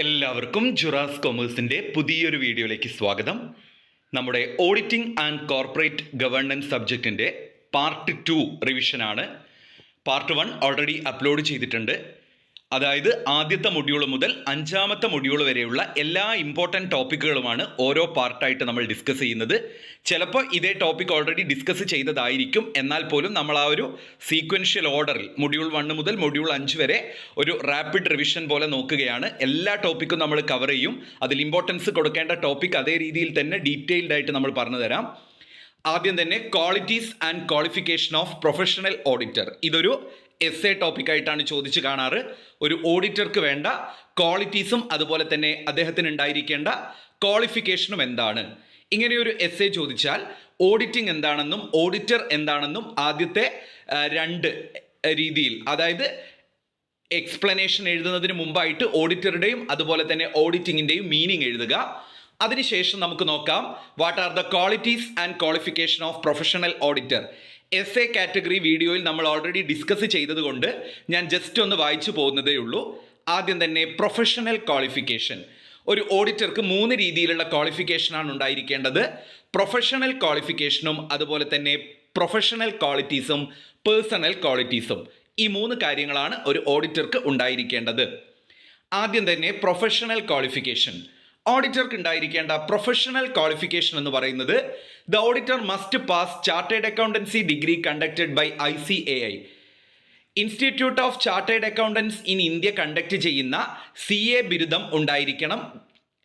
എല്ലാവർക്കും ജുറാസ് കൊമേഴ്സിൻ്റെ പുതിയൊരു വീഡിയോയിലേക്ക് സ്വാഗതം. നമ്മുടെ ഓഡിറ്റിംഗ് ആൻഡ് കോർപ്പറേറ്റ് ഗവേണൻസ് സബ്ജക്റ്റിൻ്റെ പാർട്ട് 2 റിവിഷനാണ്. പാർട്ട് 1 ഓൾറെഡി അപ്ലോഡ് ചെയ്തിട്ടുണ്ട്. അതായത് ആദ്യത്തെ മൊഡ്യൂൾ മുതൽ 5ാമത്തെ മൊഡ്യൂൾ വരെയുള്ള എല്ലാ ഇമ്പോർട്ടൻറ്റ് ടോപ്പിക്കുകളുമാണ് ഓരോ പാർട്ടായിട്ട് നമ്മൾ ഡിസ്കസ് ചെയ്യുന്നത്. ചിലപ്പോൾ ഇതേ ടോപ്പിക് ഓൾറെഡി ഡിസ്കസ് ചെയ്തതായിരിക്കും, എന്നാൽ പോലും നമ്മൾ ആ ഒരു സീക്വൻഷ്യൽ ഓർഡറിൽ മൊഡ്യൂൾ 1 മുതൽ മൊഡ്യൂൾ 5 വരെ ഒരു റാപ്പിഡ് റിവിഷൻ പോലെ നോക്കുകയാണ്. എല്ലാ ടോപ്പിക്കും നമ്മൾ കവർ ചെയ്യും. അതിൽ ഇമ്പോർട്ടൻസ് കൊടുക്കേണ്ട ടോപ്പിക് അതേ രീതിയിൽ തന്നെ ഡീറ്റെയിൽഡ് ആയിട്ട് നമ്മൾ പറഞ്ഞു തരാം. ആദ്യം തന്നെ qualities and qualification of professional auditor. ഇതൊരു എസ് എ ടോപ്പിക്കായിട്ടാണ് ചോദിച്ചു കാണാറ്. ഒരു ഓഡിറ്റർക്ക് വേണ്ട ക്വാളിറ്റീസും അതുപോലെ തന്നെ അദ്ദേഹത്തിന് ഉണ്ടായിരിക്കേണ്ട ക്വാളിഫിക്കേഷനും എന്താണ്. ഇങ്ങനെയൊരു എസ് എ ചോദിച്ചാൽ ഓഡിറ്റിംഗ് എന്താണെന്നും ഓഡിറ്റർ എന്താണെന്നും ആദ്യത്തെ 2 രീതിയിൽ, അതായത് എക്സ്പ്ലനേഷൻ എഴുതുന്നതിന് മുമ്പായിട്ട് ഓഡിറ്ററുടെയും അതുപോലെ തന്നെ ഓഡിറ്റിങ്ങിൻ്റെയും മീനിങ് എഴുതുക. അതിനുശേഷം നമുക്ക് നോക്കാം what are the qualities and qualification of professional auditor. S A category വീഡിയോയിൽ നമ്മൾ ഓൾറെഡി ഡിസ്കസ് ചെയ്തതുകൊണ്ട് ഞാൻ ജസ്റ്റ് ഒന്ന് വായിച്ചു പോകുന്നതേ ഉള്ളൂ. ആദ്യം തന്നെ പ്രൊഫഷണൽ ക്വാളിഫിക്കേഷൻ. ഒരു ഓഡിറ്റർക്ക് 3 രീതിയിലുള്ള ക്വാളിഫിക്കേഷനാണ് ഉണ്ടായിരിക്കേണ്ടത്. പ്രൊഫഷണൽ ക്വാളിഫിക്കേഷനും അതുപോലെ തന്നെ പ്രൊഫഷണൽ ക്വാളിറ്റീസും പേഴ്സണൽ ക്വാളിറ്റീസും. ഈ 3 കാര്യങ്ങളാണ് ഒരു ഓഡിറ്റർക്ക് ഉണ്ടായിരിക്കേണ്ടത്. ആദ്യം തന്നെ പ്രൊഫഷണൽ ക്വാളിഫിക്കേഷൻ. ഓഡിറ്റർക്ക് ഉണ്ടായിരിക്കേണ്ട പ്രൊഫഷണൽ ക്വാളിഫിക്കേഷൻ എന്ന് പറയുന്നത് the auditor must pass chartered accountancy degree conducted by ICAI, institute of chartered accountants in India conduct ചെയ്യുന്ന CA ബിരുദം ഉണ്ടായിരിക്കണം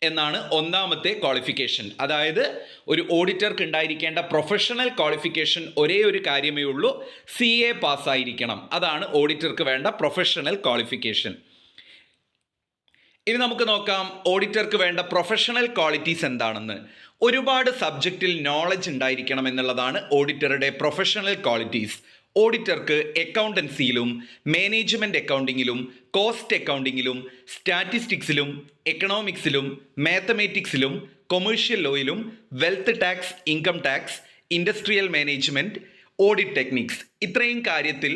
എന്നാണ് ഒന്നാമത്തെ ക്വാളിഫിക്കേഷൻ. അതായത് ഒരു ഓഡിറ്റർക്ക് ഉണ്ടായിരിക്കേണ്ട പ്രൊഫഷണൽ ക്വാളിഫിക്കേഷൻ ഒരേ ഒരു കാര്യമേ ഉള്ളൂ, CA പാസ്സായിരിക്കണം. അതാണ് ഓഡിറ്റർക്ക് വേണ്ട പ്രൊഫഷണൽ ക്വാളിഫിക്കേഷൻ. ഇനി നമുക്ക് നോക്കാം ഓഡിറ്റർക്ക് വേണ്ട പ്രൊഫഷണൽ ക്വാളിറ്റീസ് എന്താണെന്ന്. ഒരുപാട് സബ്ജക്റ്റിൽ നോളജ് ഉണ്ടായിരിക്കണം എന്നുള്ളതാണ് ഓഡിറ്ററുടെ പ്രൊഫഷണൽ ക്വാളിറ്റീസ്. ഓഡിറ്റർക്ക് അക്കൗണ്ടൻസിയിലും മാനേജ്മെൻറ്റ് അക്കൗണ്ടിങ്ങിലും കോസ്റ്റ് അക്കൗണ്ടിങ്ങിലും സ്റ്റാറ്റിസ്റ്റിക്സിലും എക്കണോമിക്സിലും മാത്തമാറ്റിക്സിലും കൊമേഴ്ഷ്യൽ ലോയിലും wealth tax, income tax, industrial management, audit techniques, ഇത്രയും കാര്യത്തിൽ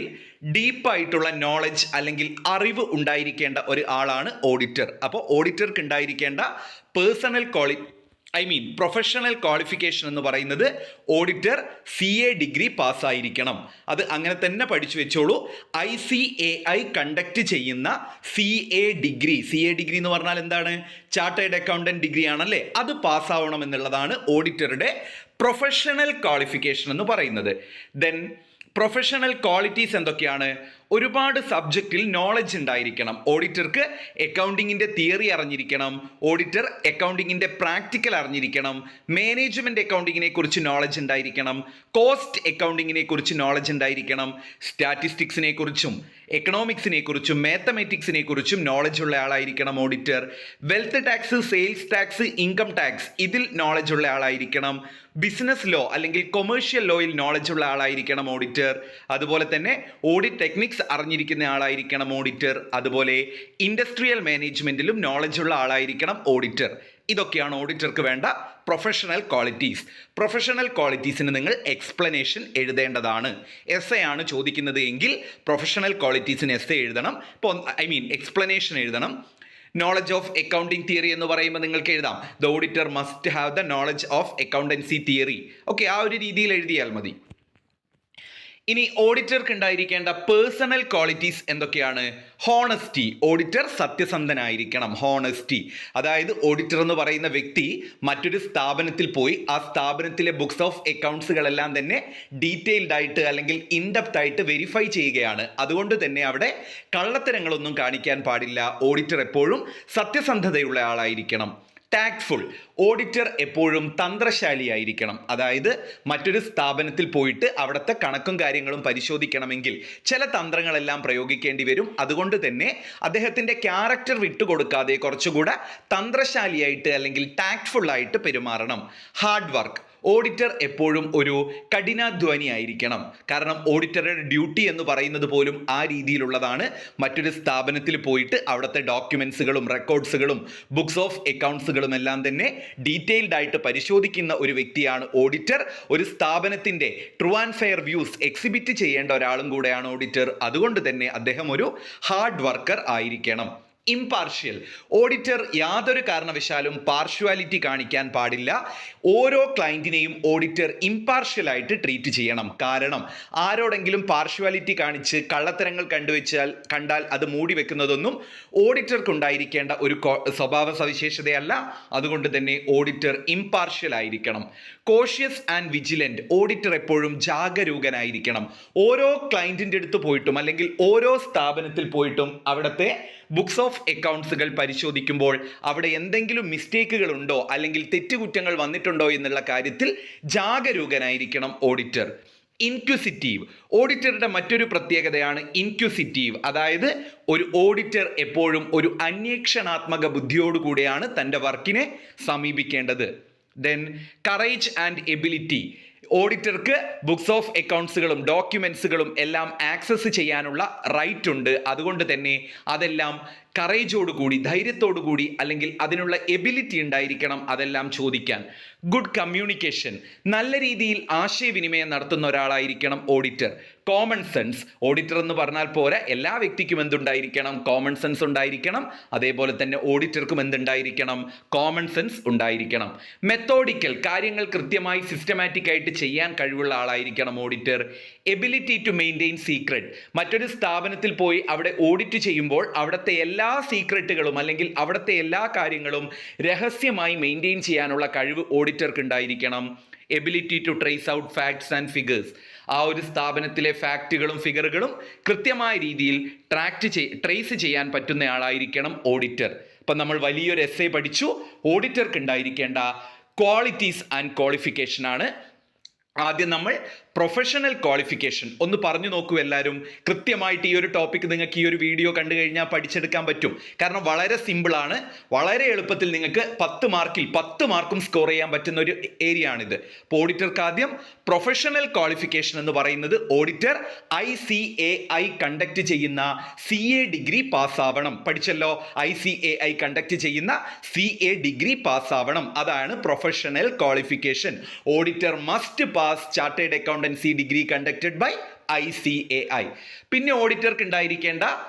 ഡീപ്പായിട്ടുള്ള നോളജ് അല്ലെങ്കിൽ അറിവ് ഉണ്ടായിരിക്കേണ്ട ഒരു ആളാണ് ഓഡിറ്റർ. അപ്പോൾ ഓഡിറ്റർക്ക് ഉണ്ടായിരിക്കേണ്ട പ്രൊഫഷണൽ ക്വാളിഫിക്കേഷൻ എന്ന് പറയുന്നത് ഓഡിറ്റർ CA ഡിഗ്രി പാസ്സായിരിക്കണം. അത് അങ്ങനെ തന്നെ പഠിച്ചു വെച്ചോളൂ. ICAI കണ്ടക്ട് ചെയ്യുന്ന CA ഡിഗ്രി എന്ന് പറഞ്ഞാൽ എന്താണ്? ചാർട്ടേഡ് അക്കൗണ്ടന്റ് ഡിഗ്രി ആണല്ലേ, അത് പാസ്സാവണം എന്നുള്ളതാണ് ഓഡിറ്ററുടെ പ്രൊഫഷണൽ ക്വാളിഫിക്കേഷൻ എന്ന് പറയുന്നത്. ദെൻ പ്രൊഫഷണൽ ക്വാളിറ്റീസ് എന്തൊക്കെയാണ്? ഒരുപാട് സബ്ജക്റ്റിൽ നോളജ് ഉണ്ടായിരിക്കണം. ഓഡിറ്റർക്ക് അക്കൗണ്ടിങ്ങിൻ്റെ തിയറി അറിഞ്ഞിരിക്കണം, ഓഡിറ്റർ അക്കൗണ്ടിങ്ങിൻ്റെ പ്രാക്ടിക്കൽ അറിഞ്ഞിരിക്കണം, മാനേജ്മെൻറ്റ് അക്കൗണ്ടിങ്ങിനെ കുറിച്ച് നോളജ് ഉണ്ടായിരിക്കണം, കോസ്റ്റ് അക്കൗണ്ടിങ്ങിനെ കുറിച്ച് നോളജ് ഉണ്ടായിരിക്കണം, സ്റ്റാറ്റിസ്റ്റിക്സിനെ കുറിച്ചും എക്കണോമിക്സിനെ കുറിച്ചും മാത്തമാറ്റിക്സിനെ കുറിച്ചും നോളജ് ഉള്ള ആളായിരിക്കണം ഓഡിറ്റർ. Wealth tax, sales tax, income tax, ഇതിൽ നോളജ് ഉള്ള ആളായിരിക്കണം. ബിസിനസ് ലോ അല്ലെങ്കിൽ കൊമേഴ്ഷ്യൽ ലോയിൽ നോളജ് ഉള്ള ആളായിരിക്കണം ഓഡിറ്റർ. അതുപോലെ തന്നെ ഓഡിറ്റ് ടെക്നിക്സ് അറിഞ്ഞിരിക്കുന്ന ആളായിരിക്കണം ഓഡിറ്റർ. അതുപോലെ ഇൻഡസ്ട്രിയൽ മാനേജ്മെന്റിലും നോളജ് ഉള്ള ആളായിരിക്കണം ഓഡിറ്റർ. ഇതൊക്കെയാണ് ഓഡിറ്റർക്ക് വേണ്ട പ്രൊഫഷണൽ ക്വാളിറ്റീസ്. പ്രൊഫഷണൽ ക്വാളിറ്റീസിന് നിങ്ങൾ എക്സ്പ്ലനേഷൻ എഴുതേണ്ടതാണ്. എസ് എ ആണ് ചോദിക്കുന്നത് എങ്കിൽ പ്രൊഫഷണൽ ക്വാളിറ്റീസിന് എസ് എ എഴുതണം. ഇപ്പോൾ എക്സ്പ്ലനേഷൻ എഴുതണം. നോളജ് ഓഫ് അക്കൗണ്ടിങ് തിയറി എന്ന് പറയുമ്പോൾ നിങ്ങൾക്ക് എഴുതാം the auditor must have the knowledge of accountancy theory. Okay, ആ ഒരു രീതിയിൽ എഴുതിയാൽ മതി. ഇനി ഓഡിറ്റർക്ക് ഉണ്ടായിരിക്കേണ്ട പേഴ്സണൽ ക്വാളിറ്റീസ് എന്തൊക്കെയാണ്? ഹോണസ്റ്റി. ഓഡിറ്റർ സത്യസന്ധനായിരിക്കണം. ഹോണസ്റ്റി, അതായത് ഓഡിറ്റർ എന്ന് പറയുന്ന വ്യക്തി മറ്റൊരു സ്ഥാപനത്തിൽ പോയി ആ സ്ഥാപനത്തിലെ ബുക്സ് ഓഫ് അക്കൗണ്ട്സുകളെല്ലാം തന്നെ ഡീറ്റെയിൽഡ് ആയിട്ട് അല്ലെങ്കിൽ ഇൻഡെപ്ത് ആയിട്ട് വെരിഫൈ ചെയ്യുകയാണ്. അതുകൊണ്ട് തന്നെ അവിടെ കള്ളത്തരങ്ങളൊന്നും കാണിക്കാൻ പാടില്ല. ഓഡിറ്റർ എപ്പോഴും സത്യസന്ധതയുള്ള ആളായിരിക്കണം. ടാക്ട്ഫുൾ. ഓഡിറ്റർ എപ്പോഴും തന്ത്രശാലിയായിരിക്കണം. അതായത് മറ്റൊരു സ്ഥാപനത്തിൽ പോയിട്ട് അവിടുത്തെ കണക്കും കാര്യങ്ങളും പരിശോധിക്കണമെങ്കിൽ ചില തന്ത്രങ്ങളെല്ലാം പ്രയോഗിക്കേണ്ടി വരും. അതുകൊണ്ട് തന്നെ അദ്ദേഹത്തിൻ്റെ ക്യാരക്ടർ വിട്ടുകൊടുക്കാതെ കുറച്ചുകൂടെ തന്ത്രശാലിയായിട്ട് അല്ലെങ്കിൽ ടാക്ട്ഫുൾ ആയിട്ട് പെരുമാറണം. Hard work. ഓഡിറ്റർ എപ്പോഴും ഒരു കഠിനാധ്വാനി ആയിരിക്കണം. കാരണം ഓഡിറ്ററുടെ ഡ്യൂട്ടി എന്ന് പറയുന്നത് പോലും ആ രീതിയിലുള്ളതാണ്. മറ്റൊരു സ്ഥാപനത്തിൽ പോയിട്ട് അവിടുത്തെ ഡോക്യുമെൻസുകളും റെക്കോർഡ്സുകളും ബുക്സ് ഓഫ് അക്കൗണ്ട്സുകളും എല്ലാം തന്നെ ഡീറ്റെയിൽഡ് ആയിട്ട് പരിശോധിക്കുന്ന ഒരു വ്യക്തിയാണ് ഓഡിറ്റർ. ഒരു സ്ഥാപനത്തിൻ്റെ true and fair views exhibit ചെയ്യേണ്ട ഒരാളും കൂടെയാണ് ഓഡിറ്റർ. അതുകൊണ്ട് തന്നെ അദ്ദേഹം ഒരു ഹാർഡ് വർക്കർ ആയിരിക്കണം. ഇംപാർഷ്യൽ. ഓഡിറ്റർ യാതൊരു കാരണവശാലും പാർഷ്വാലിറ്റി കാണിക്കാൻ പാടില്ല. ഓരോ ക്ലയൻറ്റിനെയും ഓഡിറ്റർ ഇംപാർഷ്യലായിട്ട് ട്രീറ്റ് ചെയ്യണം. കാരണം ആരോടെങ്കിലും പാർഷ്വാലിറ്റി കാണിച്ച് കള്ളത്തരങ്ങൾ കണ്ടാൽ അത് മൂടി വെക്കുന്നതൊന്നും ഓഡിറ്റർക്ക് ഉണ്ടായിരിക്കേണ്ട ഒരു സ്വഭാവ സവിശേഷതയല്ല. അതുകൊണ്ട് തന്നെ ഓഡിറ്റർ ഇംപാർഷ്യൽ ആയിരിക്കണം. Cautious and vigilant. ഓഡിറ്റർ എപ്പോഴും ജാഗരൂകനായിരിക്കണം. ഓരോ ക്ലയൻറ്റിൻ്റെ അടുത്ത് പോയിട്ടും അല്ലെങ്കിൽ ഓരോ സ്ഥാപനത്തിൽ പോയിട്ടും അവിടുത്തെ ബുക്സ് ഓഫ് അക്കൗണ്ട്സുകൾ പരിശോധിക്കുമ്പോൾ അവിടെ എന്തെങ്കിലും മിസ്റ്റേക്കുകൾ ഉണ്ടോ അല്ലെങ്കിൽ തെറ്റുകുറ്റങ്ങൾ വന്നിട്ടുണ്ടോ എന്നുള്ള കാര്യത്തിൽ ജാഗരൂകനായിരിക്കണം ഓഡിറ്റർ. ഇൻക്വിസിറ്റീവ്. ഓഡിറ്ററുടെ മറ്റൊരു പ്രത്യേകതയാണ് ഇൻക്വിസിറ്റീവ്. അതായത് ഒരു ഓഡിറ്റർ എപ്പോഴും ഒരു അന്വേഷണാത്മക ബുദ്ധിയോടുകൂടിയാണ് തൻ്റെ വർക്കിനെ സമീപിക്കേണ്ടത്. Then courage and ability. ഓഡിറ്റർക്ക് ബുക്സ് ഓഫ് അക്കൗണ്ട്സുകളും ഡോക്യുമെൻസുകളും എല്ലാം ആക്സസ് ചെയ്യാനുള്ള റൈറ്റ് ഉണ്ട്. അതുകൊണ്ട് തന്നെ അതെല്ലാം കറേജോടുകൂടി, ധൈര്യത്തോടുകൂടി, അല്ലെങ്കിൽ അതിനുള്ള എബിലിറ്റി ഉണ്ടായിരിക്കണം അതെല്ലാം ചോദിക്കാൻ. Good communication. നല്ല രീതിയിൽ ആശയവിനിമയം നടത്തുന്ന ഒരാളായിരിക്കണം ഓഡിറ്റർ. Common sense. ഓഡിറ്റർ എന്ന് പറഞ്ഞാൽ പോരാ, എല്ലാ വ്യക്തിക്കും എന്തുണ്ടായിരിക്കണം? കോമൺ സെൻസ് ഉണ്ടായിരിക്കണം. അതേപോലെ തന്നെ ഓഡിറ്റർക്കും എന്തുണ്ടായിരിക്കണം? കോമൺ സെൻസ് ഉണ്ടായിരിക്കണം. മെത്തോഡിക്കൽ. കാര്യങ്ങൾ കൃത്യമായി സിസ്റ്റമാറ്റിക് ആയിട്ട് ചെയ്യാൻ കഴിവുള്ള ആളായിരിക്കണം ഓഡിറ്റർ. Ability to maintain secret. മറ്റൊരു സ്ഥാപനത്തിൽ പോയി അവിടെ ഓഡിറ്റ് ചെയ്യുമ്പോൾ അവിടുത്തെ എല്ലാ സീക്രട്ടുകളും അല്ലെങ്കിൽ അവിടുത്തെ എല്ലാ കാര്യങ്ങളും രഹസ്യമായി മെയിൻറ്റെയിൻ ചെയ്യാനുള്ള കഴിവ് ഓഡിറ്റർക്ക് ഉണ്ടായിരിക്കണം. Ability to trace out facts and figures. ആ ഒരു സ്ഥാപനത്തിലെ ഫാക്റ്റുകളും ഫിഗറുകളും കൃത്യമായ രീതിയിൽ ട്രേസ് ചെയ്യാൻ പറ്റുന്നയാളായിരിക്കണം ഓഡിറ്റർ. അപ്പം നമ്മൾ വലിയൊരു എസ്സേ പഠിച്ചു. ഓഡിറ്റർക്ക് ഉണ്ടായിരിക്കേണ്ട ക്വാളിറ്റീസ് ആൻഡ് ക്വാളിഫിക്കേഷൻ ആണ്. ആദ്യം നമ്മൾ പ്രൊഫഷണൽ ക്വാളിഫിക്കേഷൻ ഒന്ന് പറഞ്ഞു നോക്കൂ എല്ലാവരും. കൃത്യമായിട്ട് ഈ ഒരു ടോപ്പിക് നിങ്ങൾക്ക് ഈ ഒരു വീഡിയോ കണ്ടു കഴിഞ്ഞാൽ പഠിച്ചെടുക്കാൻ പറ്റും. കാരണം വളരെ സിമ്പിളാണ്. വളരെ എളുപ്പത്തിൽ നിങ്ങൾക്ക് 10 മാർക്കിൽ 10 മാർക്കും സ്കോർ ചെയ്യാൻ പറ്റുന്ന ഒരു ഏരിയ ആണിത്. അപ്പോൾ ഓഡിറ്റർക്ക് ആദ്യം പ്രൊഫഷണൽ ക്വാളിഫിക്കേഷൻ എന്ന് പറയുന്നത് ഓഡിറ്റർ ICAI കണ്ടക്ട് ചെയ്യുന്ന CA ഡിഗ്രി പാസ്സാവണം. പഠിച്ചല്ലോ, ICAI കണ്ടക്ട് ചെയ്യുന്ന CA ഡിഗ്രി പാസ്സാവണം. അതാണ് professional qualification. Auditor must pass chartered accountancy degree conducted by ICAI. പിന്നെ ഓഡിറ്റർക്ക് ഉണ്ടായിരിക്കേണ്ട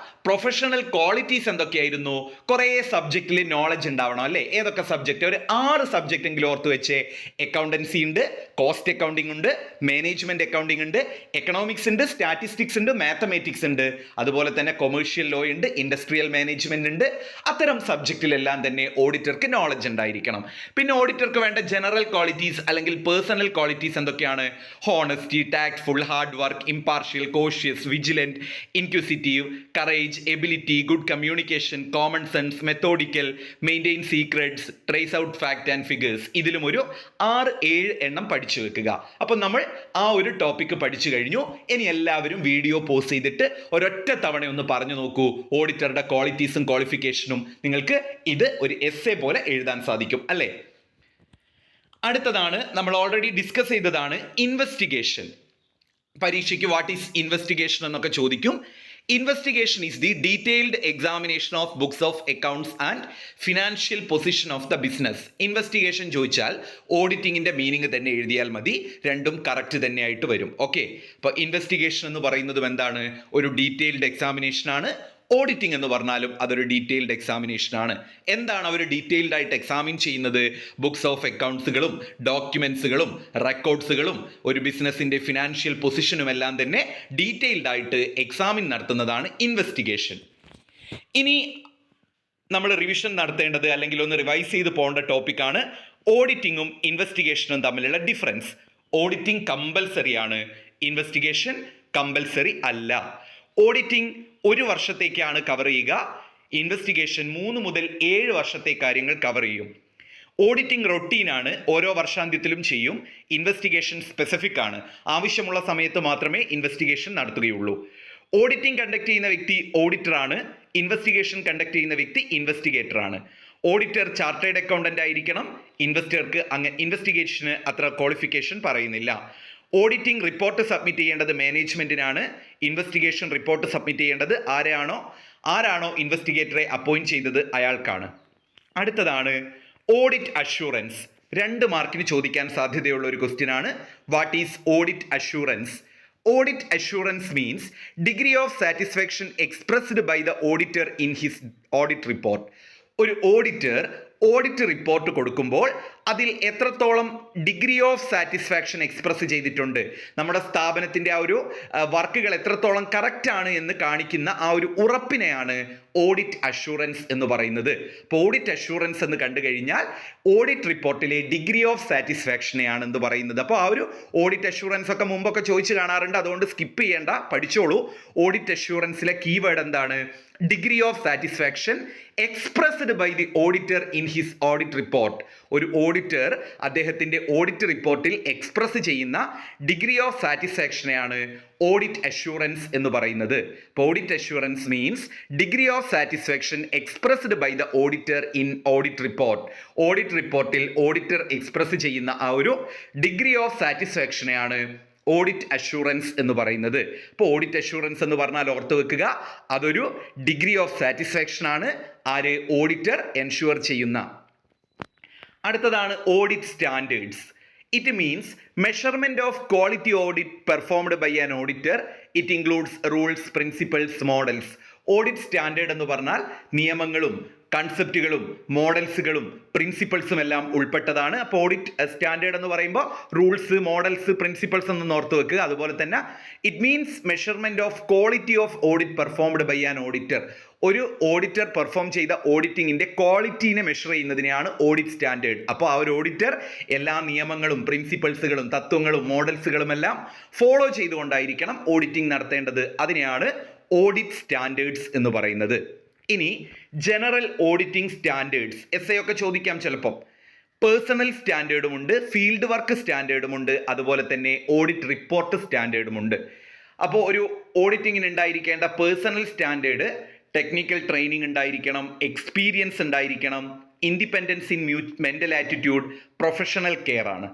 പ്രൊഫഷണൽ ക്വാളിറ്റീസ് എന്തൊക്കെയായിരുന്നു? കുറേ സബ്ജക്റ്റിൽ നോളജ് ഉണ്ടാവണം അല്ലേ? ഏതൊക്കെ സബ്ജക്റ്റ്? ഒരു 6 സബ്ജക്റ്റ് എങ്കിലും ഓർത്ത് വെച്ചേ. അക്കൗണ്ടൻസി ഉണ്ട്, കോസ്റ്റ് അക്കൗണ്ടിങ് ഉണ്ട്, മാനേജ്മെന്റ് അക്കൗണ്ടിങ് ഉണ്ട്, എക്കണോമിക്സ് ഉണ്ട്, സ്റ്റാറ്റിസ്റ്റിക്സ് ഉണ്ട്, മാത്തമാറ്റിക്സ് ഉണ്ട്, അതുപോലെ തന്നെ കൊമേഴ്ഷ്യൽ ലോ ഉണ്ട്, ഇൻഡസ്ട്രിയൽ മാനേജ്മെന്റ് ഉണ്ട്. അത്തരം സബ്ജക്റ്റിലെല്ലാം തന്നെ ഓഡിറ്റർക്ക് നോളജ് ഉണ്ടായിരിക്കണം. പിന്നെ ഓഡിറ്റർക്ക് വേണ്ട ജനറൽ ക്വാളിറ്റീസ് അല്ലെങ്കിൽ പേഴ്സണൽ ക്വാളിറ്റീസ് എന്തൊക്കെയാണ്? Honesty, tactful, hard work, impartial, cautious, vigilant, inquisitive, courage, ability, good communication, common sense, മെത്തോഡിക്കൽ, maintain secrets, trace out fact and figures. ഇതിലും ഒരു 6-7 എണ്ണം പഠിച്ചു വെക്കുക. അപ്പം നമ്മൾ ആ ഒരു ടോപ്പിക്ക് പഠിച്ചു കഴിഞ്ഞു. ഇനി എല്ലാവരും വീഡിയോ പോസ് ചെയ്തിട്ട് ഒരൊറ്റ തവണ ഒന്ന് പറഞ്ഞു നോക്കൂ. ഓഡിറ്ററുടെ ക്വാളിറ്റീസും ക്വാളിഫിക്കേഷനും നിങ്ങൾക്ക് ഇത് ഒരു എസ്സേ പോലെ എഴുതാൻ സാധിക്കും അല്ലേ? അടുത്തതാണ്, നമ്മൾ ഓൾറെഡി ഡിസ്കസ് ചെയ്തതാണ്, ഇൻവെസ്റ്റിഗേഷൻ. പരീക്ഷയ്ക്ക് വാട്ട് ഈസ് ഇൻവെസ്റ്റിഗേഷൻ എന്നൊക്കെ ചോദിക്കും. Investigation is the detailed examination of books of accounts and financial position of the business. Investigation ചോദിച്ചാൽ ഓഡിറ്റിങ്ങിന്റെ മീനിങ് തന്നെ എഴുതിയാൽ മതി. രണ്ടും കറക്റ്റ് തന്നെയായിട്ട് വരും. ഓക്കെ, അപ്പോൾ ഇൻവെസ്റ്റിഗേഷൻ എന്ന് പറയുന്നതും എന്താണ്? ഒരു ഡീറ്റെയിൽഡ് എക്സാമിനേഷൻ ആണ്. ഓഡിറ്റിംഗ് എന്ന് പറഞ്ഞാലും അതൊരു ഡീറ്റെയിൽഡ് എക്സാമിനേഷൻ ആണ്. എന്താണ് അവർ ഡീറ്റെയിൽഡ് ആയിട്ട് എക്സാമിൻ ചെയ്യുന്നത്? ബുക്സ് ഓഫ് അക്കൗണ്ട്സുകളും ഡോക്യുമെന്റ്സുകളും റെക്കോർഡ്സുകളും ഒരു ബിസിനസിന്റെ ഫിനാൻഷ്യൽ പൊസിഷനും എല്ലാം തന്നെ ഡീറ്റെയിൽഡ് ആയിട്ട് എക്സാമിൻ നടത്തുന്നതാണ് ഇൻവെസ്റ്റിഗേഷൻ. ഇനി നമ്മൾ റിവിഷൻ നടത്തേണ്ടത് അല്ലെങ്കിൽ ഒന്ന് റിവൈസ് ചെയ്ത് പോകേണ്ട ടോപ്പിക്കാണ് ഓഡിറ്റിങ്ങും ഇൻവെസ്റ്റിഗേഷനും തമ്മിലുള്ള ഡിഫറൻസ്. ഓഡിറ്റിംഗ് കമ്പൽസറി ആണ്, ഇൻവെസ്റ്റിഗേഷൻ കമ്പൽസറി അല്ല. ഓഡിറ്റിംഗ് 1 വർഷത്തേക്കാണ് കവർ ചെയ്യുക. ഇൻവെസ്റ്റിഗേഷൻ 3 മുതൽ 7 വർഷത്തെ കാര്യങ്ങൾ കവർ ചെയ്യും. ഓഡിറ്റിംഗ് റൊട്ടീനാണ്, ഓരോ വർഷാന്ത്യത്തിലും ചെയ്യും. ഇൻവെസ്റ്റിഗേഷൻ സ്പെസിഫിക് ആണ്, ആവശ്യമുള്ള സമയത്ത് മാത്രമേ ഇൻവെസ്റ്റിഗേഷൻ നടത്തുകയുള്ളൂ. ഓഡിറ്റിംഗ് കണ്ടക്ട് ചെയ്യുന്ന വ്യക്തി ഓഡിറ്ററാണ്, ഇൻവെസ്റ്റിഗേഷൻ കണ്ടക്ട് ചെയ്യുന്ന വ്യക്തി ഇൻവെസ്റ്റിഗേറ്റർ ആണ്. ഓഡിറ്റർ ചാർട്ടേഡ് അക്കൗണ്ടന്റ് ആയിരിക്കണം. ഇൻവെസ്റ്റിഗേഷന് അത്ര ക്വാളിഫിക്കേഷൻ പറയുന്നില്ല. ഓഡിറ്റിംഗ് റിപ്പോർട്ട് സബ്മിറ്റ് ചെയ്യേണ്ടത് മാനേജ്മെന്റിനാണ്. ഇൻവെസ്റ്റിഗേഷൻ റിപ്പോർട്ട് സബ്മിറ്റ് ചെയ്യേണ്ടത് ആരാണോ ഇൻവെസ്റ്റിഗേറ്ററെ അപ്പോയിന്റ് ചെയ്തത് അയാൾക്കാണ്. അടുത്തതാണ് ഓഡിറ്റ് അഷൂറൻസ്. 2 മാർക്കിന് ചോദിക്കാൻ സാധ്യതയുള്ള ഒരു ക്വസ്റ്റ്യൻ ആണ്. What is audit assurance? Audit assurance means degree of satisfaction expressed by the auditor in his audit report. ഒരു ഓഡിറ്റ് റിപ്പോർട്ട് കൊടുക്കുമ്പോൾ അതിൽ എത്രത്തോളം ഡിഗ്രി ഓഫ് സാറ്റിസ്ഫാക്ഷൻ എക്സ്പ്രസ് ചെയ്തിട്ടുണ്ട്, നമ്മുടെ സ്ഥാപനത്തിൻ്റെ ആ ഒരു വർക്കുകൾ എത്രത്തോളം കറക്റ്റ് ആണ് എന്ന് കാണിക്കുന്ന ആ ഒരു ഉറപ്പിനെയാണ് ഓഡിറ്റ് അഷുറൻസ് എന്ന് പറയുന്നത്. അപ്പോൾ ഓഡിറ്റ് അഷുറൻസ് എന്ന് കണ്ടു കഴിഞ്ഞാൽ ഓഡിറ്റ് റിപ്പോർട്ടിലെ ഡിഗ്രി ഓഫ് സാറ്റിസ്ഫാക്ഷനെയാണ് എന്ന് പറയുന്നത്. അപ്പോൾ ആ ഒരു ഓഡിറ്റ് അഷുറൻസ് ഒക്കെ മുമ്പൊക്കെ ചോദിച്ചു കാണാറുണ്ട്, അതുകൊണ്ട് സ്കിപ്പ് ചെയ്യേണ്ട, പഠിച്ചോളൂ. ഓഡിറ്റ് അഷുറൻസിലെ കീവേഡ് എന്താണ്? Degree of satisfaction expressed by the auditor in his audit report. ഒരു ഓഡിറ്റർ അദ്ദേഹത്തിൻ്റെ ഓഡിറ്റ് റിപ്പോർട്ടിൽ എക്സ്പ്രസ് ചെയ്യുന്ന ഡിഗ്രി ഓഫ് സാറ്റിസ്ഫാക്ഷനെയാണ് ഓഡിറ്റ് അഷുറൻസ് എന്ന് പറയുന്നത്. അപ്പോൾ audit assurance means degree of satisfaction expressed by the auditor in audit report. Audit റിപ്പോർട്ടിൽ auditor express ചെയ്യുന്ന ആ ഒരു ഡിഗ്രി ഓഫ് സാറ്റിസ്ഫാക്ഷനെയാണ് ഓഡിറ്റ് അഷുറൻസ് എന്ന് പറയുന്നത്. ഇപ്പോൾ ഓഡിറ്റ് അഷുറൻസ് എന്ന് പറഞ്ഞാൽ ഓർത്ത് വെക്കുക, അതൊരു ഡിഗ്രി ഓഫ് സാറ്റിസ്ഫാക്ഷൻ ആണ് ആര്? ഓഡിറ്റർ എൻഷുവർ ചെയ്യുന്ന. അടുത്തതാണ് audit standards. It means measurement of quality audit performed by an auditor. It includes rules, principles, models. Audit standard എന്ന് പറഞ്ഞാൽ നിയമങ്ങളും കൺസെപ്റ്റുകളും മോഡൽസുകളും പ്രിൻസിപ്പിൾസും എല്ലാം ഉൾപ്പെട്ടതാണ്. അപ്പോൾ ഓഡിറ്റ് സ്റ്റാൻഡേർഡ് എന്ന് പറയുമ്പോൾ റൂൾസ്, മോഡൽസ്, പ്രിൻസിപ്പിൾസ് എന്ന് ഓർത്ത് വെക്കുക. അതുപോലെ തന്നെ it means measurement of quality of audit performed by an auditor. ഒരു ഓഡിറ്റർ പെർഫോം ചെയ്ത ഓഡിറ്റിങ്ങിൻ്റെ ക്വാളിറ്റീനെ മെഷർ ചെയ്യുന്നതിനെയാണ് ഓഡിറ്റ് സ്റ്റാൻഡേർഡ്. അപ്പോൾ ആ ഒരു ഓഡിറ്റർ എല്ലാ നിയമങ്ങളും പ്രിൻസിപ്പിൾസുകളും തത്വങ്ങളും മോഡൽസുകളും എല്ലാം ഫോളോ ചെയ്തുകൊണ്ടായിരിക്കണം ഓഡിറ്റിംഗ് നടത്തേണ്ടത്. അതിനെയാണ് ഓഡിറ്റ് സ്റ്റാൻഡേർഡ്സ് എന്ന് പറയുന്നത്. ഇനി ജനറൽ ഓഡിറ്റിംഗ് സ്റ്റാൻഡേർഡ്സ് ഒക്കെ ചോദിക്കാം ചിലപ്പം. പേഴ്സണൽ സ്റ്റാൻഡേർഡുമുണ്ട്, ഫീൽഡ് വർക്ക് സ്റ്റാൻഡേർഡുമുണ്ട്, അതുപോലെ തന്നെ ഓഡിറ്റ് റിപ്പോർട്ട് സ്റ്റാൻഡേർഡുമുണ്ട്. അപ്പോൾ ഒരു ഓഡിറ്റിങ്ങിന് ഉണ്ടായിരിക്കേണ്ട പേഴ്സണൽ സ്റ്റാൻഡേർഡ് ടെക്നിക്കൽ ട്രെയിനിങ് ഉണ്ടായിരിക്കണം, എക്സ്പീരിയൻസ് ഉണ്ടായിരിക്കണം, independence in mental attitude, professional care ആണ്.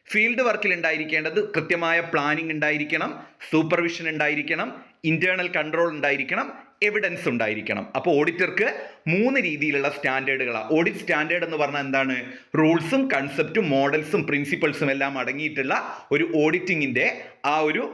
ഫീൽഡ് വർക്കിൽ ഉണ്ടായിരിക്കേണ്ടത് കൃത്യമായ പ്ലാനിംഗ് ഉണ്ടായിരിക്കണം, സൂപ്പർവിഷൻ ഉണ്ടായിരിക്കണം, ഇന്റേണൽ കൺട്രോൾ ഉണ്ടായിരിക്കണം, എവിഡൻസ് ഉണ്ടായിരിക്കണം. അപ്പോൾ ഓഡിറ്റർക്ക് 3 രീതിയിലുള്ള സ്റ്റാൻഡേർഡുകളാണ്. ഓഡിറ്റ് സ്റ്റാൻഡേർഡ് എന്ന് പറഞ്ഞാൽ എന്താണ്? റൂൾസും കൺസെപ്റ്റും മോഡൽസും പ്രിൻസിപ്പിൾസും എല്ലാം അടങ്ങിയിട്ടുള്ള ഒരു ഓഡിറ്റിങ്ങിൻ്റെ ആ ഒരു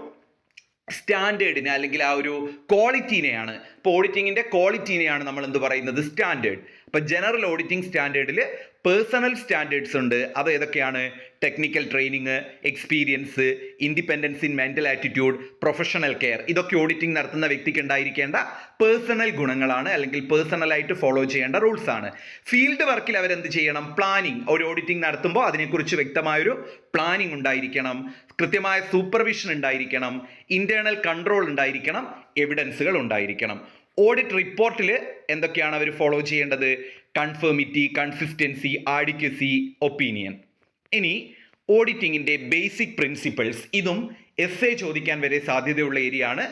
സ്റ്റാൻഡേർഡിനെ അല്ലെങ്കിൽ ആ ഒരു ക്വാളിറ്റീനെയാണ്, ഇപ്പോൾ ഓഡിറ്റിങ്ങിൻ്റെ ക്വാളിറ്റീനെയാണ് നമ്മൾ എന്ത് പറയുന്നത്? സ്റ്റാൻഡേർഡ്. അപ്പോൾ ജനറൽ ഓഡിറ്റിംഗ് സ്റ്റാൻഡേർഡിൽ പേഴ്സണൽ സ്റ്റാൻഡേർഡ്സ് ഉണ്ട്. അത് ഏതൊക്കെയാണ്? Technical training, experience, independence in mental attitude, professional care. ഇതൊക്കെ ഓഡിറ്റിംഗ് നടത്തുന്ന വ്യക്തിക്ക് ഉണ്ടായിരിക്കേണ്ട പേഴ്സണൽ ഗുണങ്ങളാണ്, അല്ലെങ്കിൽ പേഴ്സണലായിട്ട് ഫോളോ ചെയ്യേണ്ട റൂൾസ് ആണ്. ഫീൽഡ് വർക്കിൽ അവരെന്ത് ചെയ്യണം? പ്ലാനിങ്. ഒരു ഓഡിറ്റിംഗ് നടത്തുമ്പോൾ അതിനെക്കുറിച്ച് വ്യക്തമായൊരു പ്ലാനിങ് ഉണ്ടായിരിക്കണം, കൃത്യമായ സൂപ്പർവിഷൻ ഉണ്ടായിരിക്കണം, ഇന്റേണൽ കൺട്രോൾ ഉണ്ടായിരിക്കണം, എവിഡൻസുകൾ ഉണ്ടായിരിക്കണം. ഓഡിറ്റ് റിപ്പോർട്ടിൽ എന്തൊക്കെയാണ് അവർ ഫോളോ ചെയ്യേണ്ടത്? Conformity, consistency, adequacy, opinion. ഇനി ഓഡിറ്റിങ്ങിൻ്റെ ബേസിക് പ്രിൻസിപ്പിൾസ്. ഇതും ചോദിക്കാൻ വരെ സാധ്യതയുള്ള ഏരിയ ആണ്.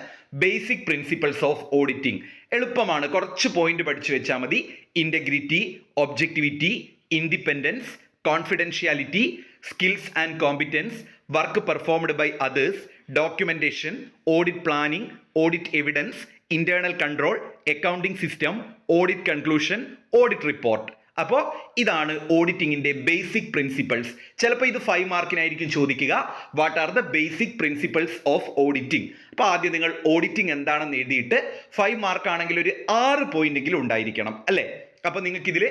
ബേസിക് പ്രിൻസിപ്പിൾസ് ഓഫ് ഓഡിറ്റിംഗ് എളുപ്പമാണ്, കുറച്ച് പോയിന്റ് പഠിച്ചു വെച്ചാൽ മതി. Integrity, objectivity, independence, confidentiality, skills and competence, work performed by others, documentation, audit planning, audit evidence, internal control, accounting system, audit conclusion, audit report. അപ്പോൾ ഇതാണ് ഓഡിറ്റിങ്ങിൻ്റെ ബേസിക് പ്രിൻസിപ്പിൾസ്. ചിലപ്പോൾ ഇത് 5 മാർക്കിനായിരിക്കും ചോദിക്കുക. What are the basic principles of auditing? അപ്പോൾ ആദ്യം നിങ്ങൾ auditing എന്താണെന്ന് എഴുതിയിട്ട് 5 മാർക്കാണെങ്കിൽ ഒരു 6 പോയിന്റെങ്കിലും ഉണ്ടായിരിക്കണം, അല്ലേ? അപ്പോൾ നിങ്ങൾക്ക് ഇതിൽ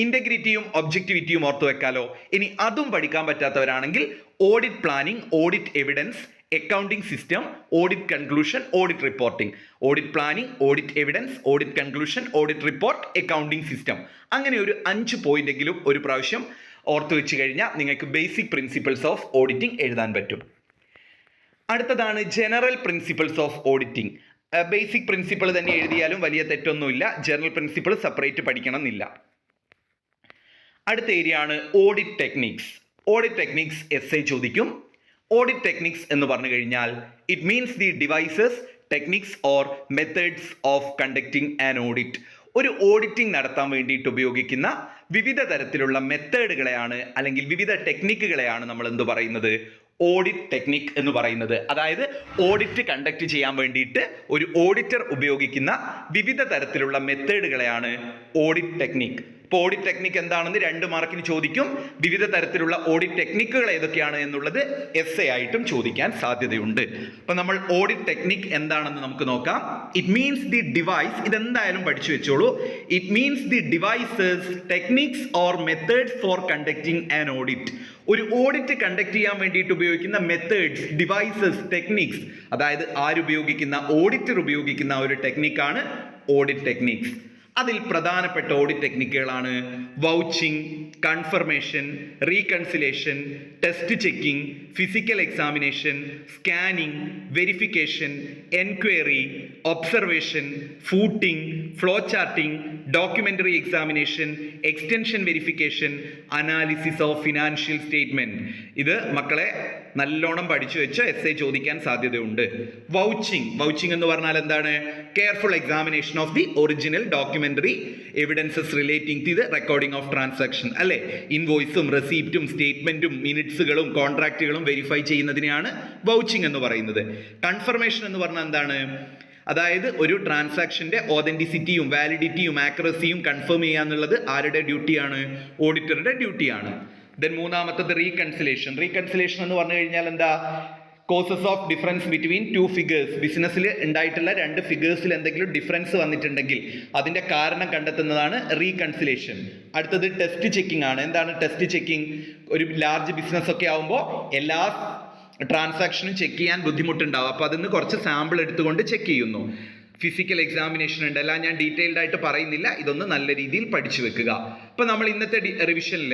ഇൻറ്റഗ്രിറ്റിയും ഒബ്ജക്ടിവിറ്റിയും ഓർത്തു വെക്കാലോ. ഇനി അതും പഠിക്കാൻ പറ്റാത്തവരാണെങ്കിൽ audit planning, audit evidence, accounting system, audit conclusion, audit reporting. Audit planning, audit evidence, audit conclusion, audit report, accounting system. അങ്ങനെ ഒരു 5 പോയിന്റെങ്കിലും ഒരു പ്രാവശ്യം ഓർത്തു വെച്ച് കഴിഞ്ഞാൽ നിങ്ങൾക്ക് ബേസിക് പ്രിൻസിപ്പിൾസ് ഓഫ് ഓഡിറ്റിംഗ് എഴുതാൻ പറ്റും. അടുത്തതാണ് general principles of auditing. Basic principle തന്നെ എഴുതിയാലും വലിയ തെറ്റൊന്നുമില്ല. ജനറൽ പ്രിൻസിപ്പിൾ സെപ്പറേറ്റ് പഠിക്കണം എന്നില്ല. അടുത്ത ഏരിയ ആണ് ഓഡിറ്റ് ടെക്നിക്സ്. ഓഡിറ്റ് ടെക്നിക്സ് ചോദിക്കും. ഓഡിറ്റ് ടെക്നിക്സ് എന്ന് പറഞ്ഞു കഴിഞ്ഞാൽ it means the devices, techniques or methods of conducting an audit. ഒരു ഓഡിറ്റിംഗ് നടത്താൻ വേണ്ടിയിട്ട് ഉപയോഗിക്കുന്ന വിവിധ തരത്തിലുള്ള മെത്തേഡുകളെയാണ് അല്ലെങ്കിൽ വിവിധ ടെക്നിക്കുകളെയാണ് നമ്മൾ എന്ത് പറയുന്നത്? ഓഡിറ്റ് ടെക്നിക് എന്ന് പറയുന്നത്. അതായത് ഓഡിറ്റ് കണ്ടക്ട് ചെയ്യാൻ വേണ്ടിയിട്ട് ഒരു ഓഡിറ്റർ ഉപയോഗിക്കുന്ന വിവിധ തരത്തിലുള്ള മെത്തേഡുകളെയാണ് ഓഡിറ്റ് ടെക്നിക്. ഇപ്പോൾ ഓഡിറ്റ് ടെക്നിക്ക് എന്താണെന്ന് 2 മാർക്കിന് ചോദിക്കും. വിവിധ തരത്തിലുള്ള ഓഡിറ്റ് ടെക്നിക്കുകൾ ഏതൊക്കെയാണ് എന്നുള്ളത് എസ്സേ ആയിട്ടും ചോദിക്കാൻ സാധ്യതയുണ്ട്. അപ്പോൾ നമ്മൾ ഓഡിറ്റ് ടെക്നിക് എന്താണെന്ന് നമുക്ക് നോക്കാം. ഇറ്റ് മീൻസ് ദി ഡിവൈസ്, ഇതെന്തായാലും പഠിച്ചു വെച്ചോളൂ. It means the devices, techniques or methods for conducting an audit. ഒരു ഓഡിറ്റ് കണ്ടക്ട് ചെയ്യാൻ വേണ്ടിയിട്ട് ഉപയോഗിക്കുന്ന മെത്തേഡ്സ്, ഡിവൈസസ്, ടെക്നിക്സ്, അതായത് ആരുപയോഗിക്കുന്ന, ഓഡിറ്റർ ഉപയോഗിക്കുന്ന ഒരു ടെക്നിക്കാണ് ഓഡിറ്റ് ടെക്നിക്സ്. അതിൽ പ്രധാനപ്പെട്ട ഓഡിറ്റ് ടെക്നിക്കുകളാണ് vouching, confirmation, reconciliation, test checking, physical examination, scanning, verification, enquiry, observation, footing, flow charting, documentary examination, extension verification, analysis of financial statement. ഇത് മക്കളെ നല്ലോണം പഠിച്ചു വെച്ച് എസ്സേ ചോദിക്കാൻ സാധ്യതയുണ്ട്. വൗച്ചിങ് എന്ന് പറഞ്ഞാൽ എന്താണ്? Careful examination of the original documentary evidences relating to the recording of transaction, അല്ലെ? ഇൻവോയ്സും റെസീപ്റ്റും സ്റ്റേറ്റ്മെന്റും മിനിറ്റ്സുകളും കോൺട്രാക്റ്റുകളും വെരിഫൈ ചെയ്യുന്നതിനെയാണ് വൗച്ചിങ് എന്ന് പറയുന്നത്. കൺഫർമേഷൻ എന്ന് പറഞ്ഞാൽ എന്താണ്? അതായത് ഒരു ട്രാൻസാക്ഷന്റെ ഓതന്റിസിറ്റിയും വാലിഡിറ്റിയും ആക്യുറസിയും കൺഫേം ചെയ്യുക എന്നുള്ളത് ആരുടെ ഡ്യൂട്ടിയാണ്? ഓഡിറ്ററുടെ ഡ്യൂട്ടിയാണ്. ദെൻ മൂന്നാമത്തത് റീകൺസിലേഷൻ. റീകൺസിലേഷൻ എന്ന് പറഞ്ഞു കഴിഞ്ഞാൽ എന്താ? Causes of difference between 2 figures. ബിസിനസ്സിൽ ഉണ്ടായിട്ടുള്ള 2 ഫിഗേഴ്സിൽ എന്തെങ്കിലും ഡിഫറൻസ് വന്നിട്ടുണ്ടെങ്കിൽ അതിന്റെ കാരണം കണ്ടെത്തുന്നതാണ് റീകൺസിലേഷൻ. അടുത്തത് ടെസ്റ്റ് ചെക്കിംഗ് ആണ്. എന്താണ് ടെസ്റ്റ് ചെക്കിംഗ്? ഒരു ലാർജ് ബിസിനസ് ഒക്കെ ആവുമ്പോൾ എല്ലാ ട്രാൻസാക്ഷനും ചെക്ക് ചെയ്യാൻ ബുദ്ധിമുട്ടുണ്ടാവും. അപ്പോൾ അതിന് കുറച്ച് സാമ്പിൾ എടുത്തുകൊണ്ട് ചെക്ക് ചെയ്യുന്നു. ഫിസിക്കൽ എക്സാമിനേഷൻ ഉണ്ട്. എല്ലാം ഞാൻ ഡീറ്റെയിൽഡ് ആയിട്ട് പറയുന്നില്ല, ഇതൊന്ന് നല്ല രീതിയിൽ പഠിച്ചു വെക്കുക. അപ്പോൾ നമ്മൾ ഇന്നത്തെ റിവിഷനിൽ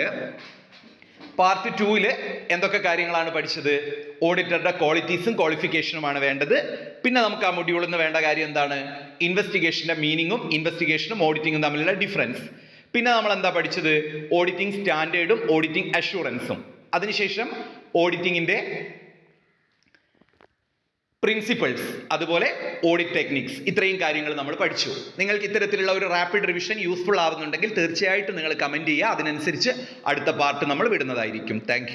പാർട്ട് 2 എന്തൊക്കെ കാര്യങ്ങളാണ് പഠിച്ചത്? ഓഡിറ്ററുടെ ക്വാളിറ്റീസും ക്വാളിഫിക്കേഷനുമാണ് വേണ്ടത്. പിന്നെ നമുക്ക് ആ മൊഡ്യൂളിൽ നിന്ന് വേണ്ട കാര്യം എന്താണ്? ഇൻവെസ്റ്റിഗേഷന്റെ മീനിങ്ങും ഇൻവെസ്റ്റിഗേഷനും ഓഡിറ്റിങ്ങും തമ്മിലുള്ള ഡിഫറൻസ്. പിന്നെ നമ്മൾ എന്താ പഠിച്ചത്? ഓഡിറ്റിംഗ് സ്റ്റാൻഡേർഡും ഓഡിറ്റിംഗ് അഷുറൻസും. അതിനുശേഷം ഓഡിറ്റിങ്ങിന്റെ പ്രിൻസിപ്പിൾസ്, അതുപോലെ ഓഡിറ്റ് ടെക്നിക്സ്. ഇത്രയും കാര്യങ്ങൾ നമ്മൾ പഠിച്ചു. നിങ്ങൾക്ക് ഇത്തരത്തിലുള്ള ഒരു റാപ്പിഡ് റിവിഷൻ യൂസ്ഫുൾ ആവുന്നുണ്ടെങ്കിൽ തീർച്ചയായിട്ടും നിങ്ങൾ കമന്റ് ചെയ്യുക. അതിനനുസരിച്ച് അടുത്ത പാർട്ട് നമ്മൾ വിടുന്നതായിരിക്കും. താങ്ക്